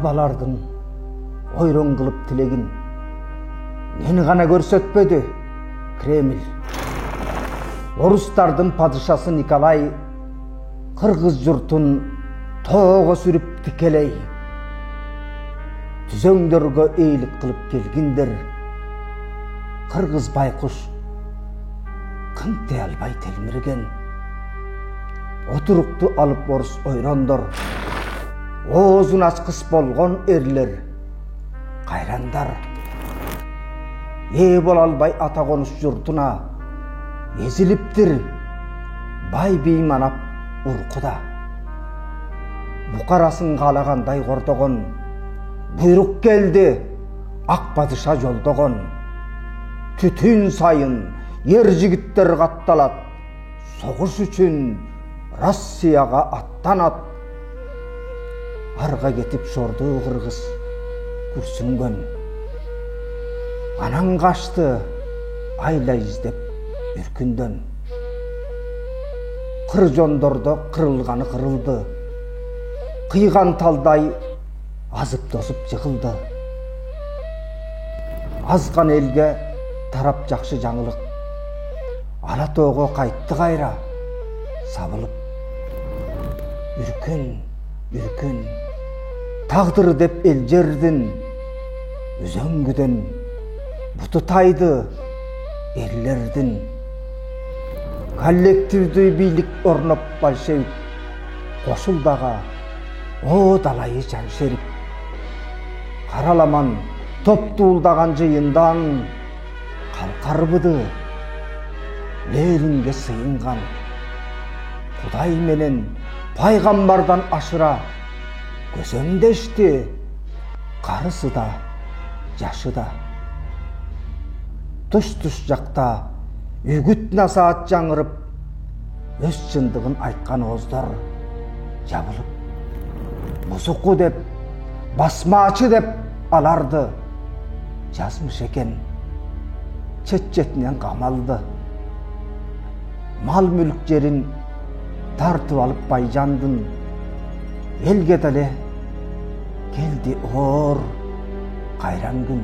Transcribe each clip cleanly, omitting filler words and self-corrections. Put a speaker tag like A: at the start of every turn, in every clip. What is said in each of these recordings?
A: бабалардын ойрон кылып тилегин нени гана көрсөтпөдү Кремль. Орустардын падышасы Николай кыргыз журтун тоого сүрүп тикелей. Түзөңдөргө эйлик кылып келгиндер. Кыргыз байкуш кынтый албай телмирген. Отурукту алып орус ойрондор. Оозун ачкыс болгон эрлер, кайрандар. Ээ боло албай ата конуш журтуна эзилиптир. Бай бий манап уркуда. Букарасын каалагандай кордогон. Буйрук келди, ак падыша жолдогон. Түтүн сайын ер жигиттер катталат. Согуш үчүн Россияга аттанат. Арга кетип шордуу кыргыз күрсүнгөн. Анан качты айла издеп үркүндөн. Кыр жондордо кырылганы кырылды. Кыйган талдай азып тосуп жыгылды. Азган элге тарап жакшы жаңылык. Ала тоого кайтты кайра сабылып. Үркүн, тагдыр деп эл жердин үзөңгүдөн буту тайды эрлердин. Коллективдүү бийлик орноп большевик кошулдага о далайы жаншерип. Караламан топтуулдаган жыйындан калкарбыды Ленинге сыйынган. Кудай менен пайгамбардан ашыра көзөмдешти. Карысы да жашы да. Туш жакта үгүт насаат жаңырып, өз чындыгын айткан ооздор жабылып. Музуку деп, басмачы деп аларды жазмыш экен. Чет-четинен камалды. Мал мүлк жерин тартып алып байжандын. Элге деле келди оор кайран күн.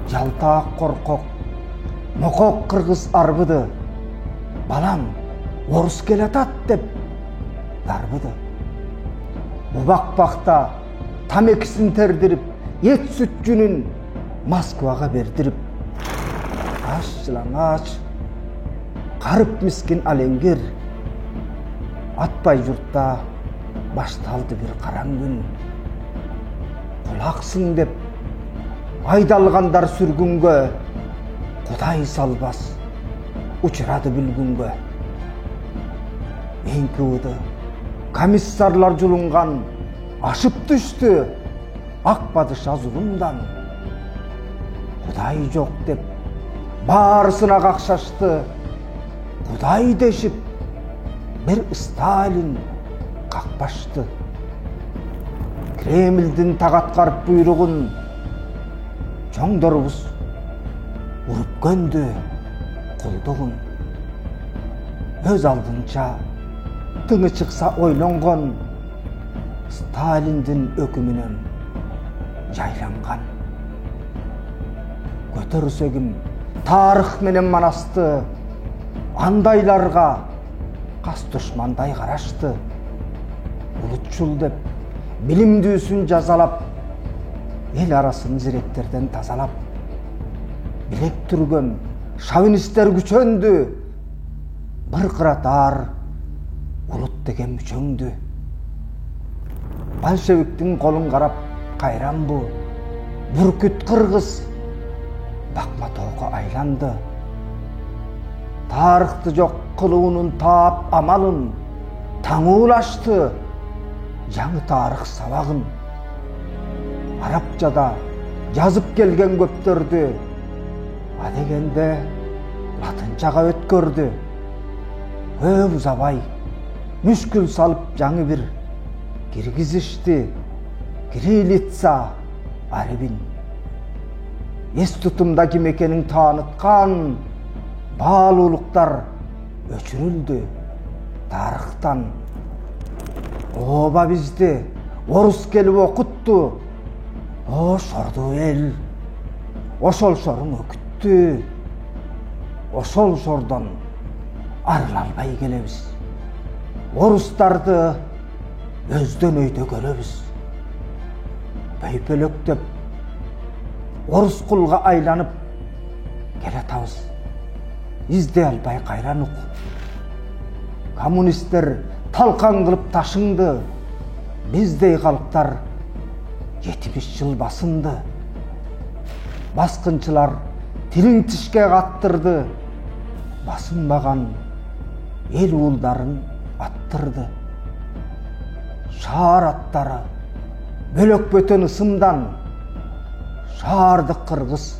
A: Жалтаак коркок, мокок кыргыз арбыды. Балам, орус келатат деп дарбыды. Бубакпакта тамекисин тердирип, эт сүт жүнүн Москвага бердирип. Аш жылаңач, карып мискин алеңгир. Атпай журтта башталды бир караң күн. Кулаксың деп айдалгандар сүргүнгө. Кудай салбас учурады бүлгүнгө. НКВД комиссарлар жулунган. Ашып түштү ак падыша зулумдан. Кудай жок деп баарысына какшашты. Кудай дешип бир Сталин какпашты. Кремльдин тагаткарып буйругун чоңдорубуз уруп көндү кулдугун. Өз алдынча тыңы чыкса ойлонгон. Сталиндин өкүмүнөн жайланган. Көтөрсөгүм тарых менен манасты. Андайларга кас душмандай карашты. Улутчул деп билимдүүсүн жазалап, эл арасын зиреттерден тазалап. Билек түргөн шовинисттер күчөндү. Быркыратар улут деген мүчөңдү. Большевиктин колун карап кайран бу. Бүркүт кыргыз бакма тоого айланды. Тарыхты жок кылуунун таап амалын таңуулашты. Жаңы тарых сабагын арабчада жазып келген көптөрдү адегенде латынчага өткөрдү. Көп узабай мүшкүл салып жаңы бир киргизишти. Кириллица арабин. Эс тутумда ким экенин тааныткан баалуулуктар өчүрүлдү тарыхтан. Оба бизди Орус келип окутту. О, шорду эл. Ошол шорун өкүттү. Ошол шордон арыла албай келебиз. Орустарды өздөн өйдө көрөбүз. Бөйпөлөктөп орус кулга айланып келатабыз. Издей албай кайранук. Коммунисттер талкан кылып ташыңды. Биздей калктар 70 жыл басынды. Баскынчылар тилин тишке каттырды. Басынбаган эл уулдарын аттырды. Шаар аттары бөлөк бөтөн ысымдан. Шаарды кыргыз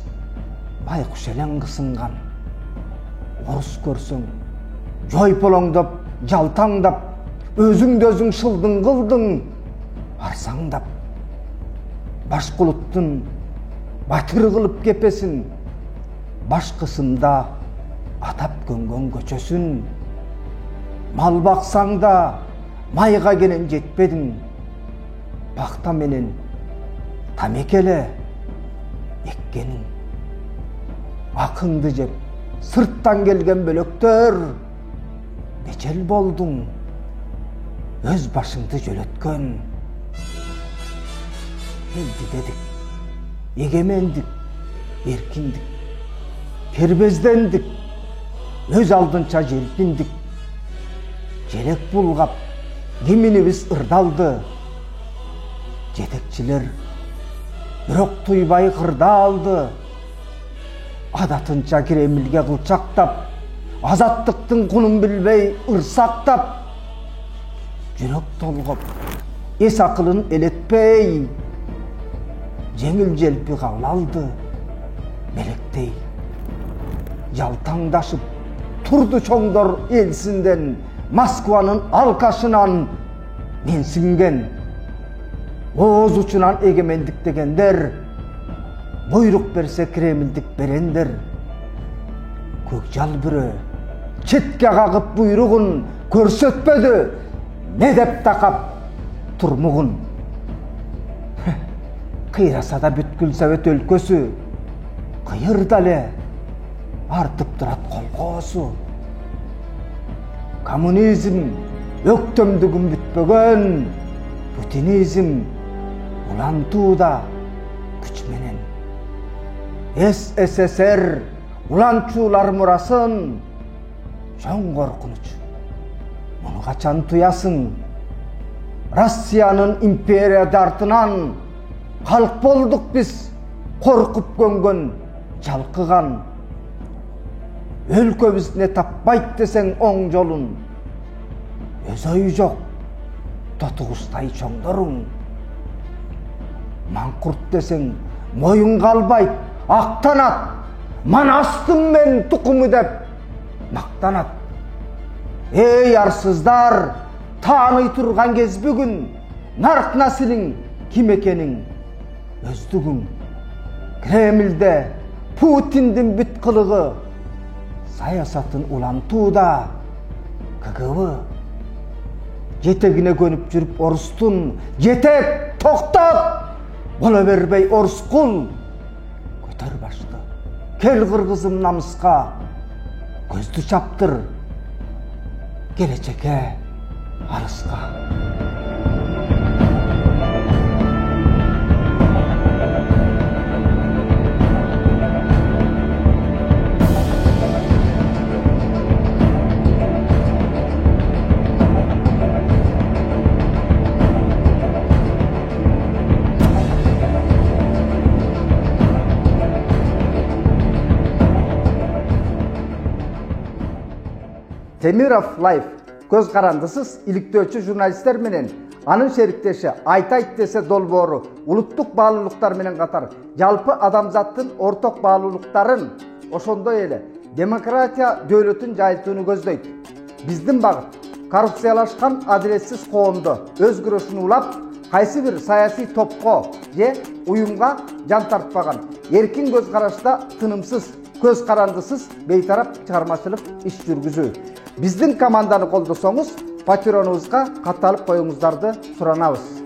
A: байкуш элең кысынган. Орус көрсөң жойполоңдоп, жалтаңдап, өзүңдө өзүң шылдың кылдың, арсаңдап. Башкулуттун батыр кылып кепесин, башкысында атап көнгөн көчөсүн. Мал баксаң да майга кенен жетпедиң, бакта менен тамекеле эккенин. Акыңды жеп сырттан келген бөлөктөр, бечел болдуң, өз башыңды жөлөткөн. Элди дедик, эгемендик, эркиндик, кербездендик, өз алдынча желпиндик. Желек булгап, киминибиз ырдалды. Жетекчилер бирок туйбай кырда алды. Адатынча Кремльге кылчактап, азаттыктын кунун билбей ырсактап. Жүрөк толгоп, эс акылын элетпей, жеңил желпи кабыл алды. Белектей жалтаңдашып турду чоңдор элсинден, Москванын алкашынан менсинген. Ооз учунан эгемендик дегендер, буйрук берсе Кремльдик берендер. Көкжал бүрө четке кагып буйругун көрсөтпөдү, не деп такап турмугун. Кыйраса да бүткүл Совет өлкөсү, кыйырда эле артып турат колгоосу. Коммунизм өктөмдүгүн бүтпөгөн, путинизм улантууда күч менен. СССР уланчуулар мурасын, чоң коркунуч. Муну качан туясың? Россиянын империя дартынан калк болдук биз, коркуп көнгөн, жалкыган. Өлкөбүз не таппайт десең оң жолун, өз ою жок, тотугустай чоңдоруң. Маңкурт десең моюн калбайт, актанат, манастым мен тукуму деп мактанат. Эй арсыздар, тааный турган кез бүгүн, нарк насилиң ким экениң өздүгүң. Кремльде Путиндин бүт кылыгы, саясатын улантууда. КГБ жетегине көнүп жүрүп орустун, жетек токтот, бола бербей орус кул. Көтөр башты, кел кыргызым намыска, көздү чаптыр, келечекке арыска. Темиров Лайф көз карандысыз иликтөөчү журналисттер менен анын шериктеши айтайт десе долбоору улуттук баалуулуктар менен катар жалпы адамзаттын орток баалуулуктарын, ошондой эле демократия дөөлөтүн жайылтууну көздөйт. Биздин багыт коррупциялашкан адилетсиз коомдо өз күрөшүн улап, кайсы бир саясий топко же уюмга жан тартпаган, эркин көз карашта тынымсыз, көз карандысыз бейтарап чыгармачылык иш жүргүзүү. Биздин команданы колдосоңуз, патреонубузга катталып коюңуздарды суранабыз.